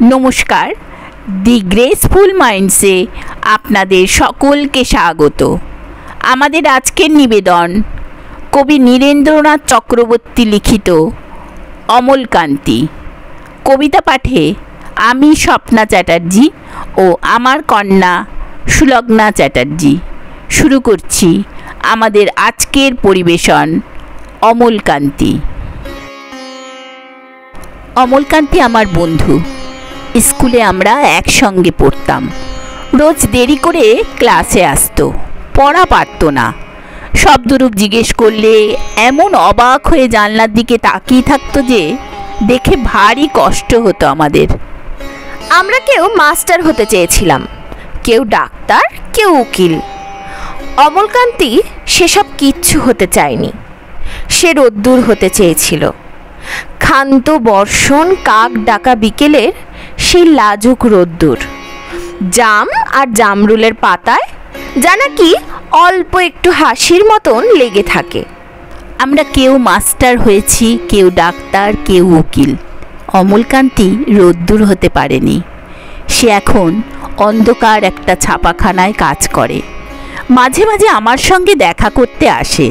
নমস্কার, দি গ্রেসফুল মাইন্ডসে আপনাদের সকলকে স্বাগত। আমাদের আজকের নিবেদন কবি নীরেন্দ্রনাথ চক্রবর্তী লিখিত অমলকান্তি। কবিতা পাঠে আমি স্বপ্না চ্যাটার্জি ও আমার কন্যা সুলগ্না চ্যাটার্জি। শুরু করছি আমাদের আজকের পরিবেশন অমলকান্তি। অমলকান্তি আমার বন্ধু। স্কুলে আমরা একসঙ্গে পড়তাম। রোজ দেরি করে ক্লাসে আসতো, পড়া পারতো না। শব্দরূপ জিজ্ঞেস করলে এমন অবাক হয়ে জানলার দিকে তাকিয়ে থাকতো যে দেখে ভারী কষ্ট হতো আমাদের। আমরা কেউ মাস্টার হতে চেয়েছিলাম, কেউ ডাক্তার, কেউ উকিল। অমলকান্তি সেসব কিচ্ছু হতে চায়নি। সে রোদ্দুর হতে চেয়েছিল। ক্ষান্ত বর্ষণ, কাক ডাকা বিকেলের সেই লাজুক রোদ্দুর, জাম আর জামরুলের পাতায় যা নাকি অল্প একটু হাসির মতন লেগে থাকে। আমরা কেউ মাস্টার হয়েছি, কেউ ডাক্তার, কেউ উকিল। অমলকান্তি রোদ্দুর হতে পারেনি। সে এখন অন্ধকার একটা ছাপাখানায় কাজ করে। মাঝে মাঝে আমার সঙ্গে দেখা করতে আসে,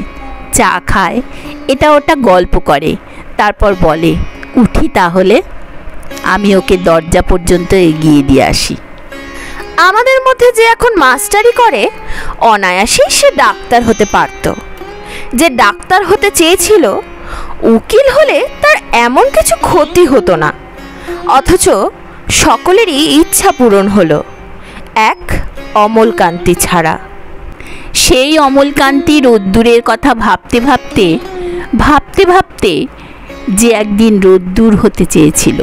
চা খায়, এটা ওটা গল্প করে, তারপর বলে উঠি তাহলে। আমি ওকে দরজা পর্যন্ত এগিয়ে দিয়ে আসি। আমাদের মধ্যে যে এখন মাস্টারি করে, অনায়াসেই সে ডাক্তার হতে পারত। যে ডাক্তার হতে চেয়েছিল, উকিল হলে তার এমন কিছু ক্ষতি হতো না। অথচ সকলেরই ইচ্ছা পূরণ হলো, এক অমলকান্তি ছাড়া। সেই অমলকান্তি রোদ্দুরের কথা ভাবতে ভাবতে ভাবতে ভাবতে যে একদিন রোদ্দুর হতে চেয়েছিল।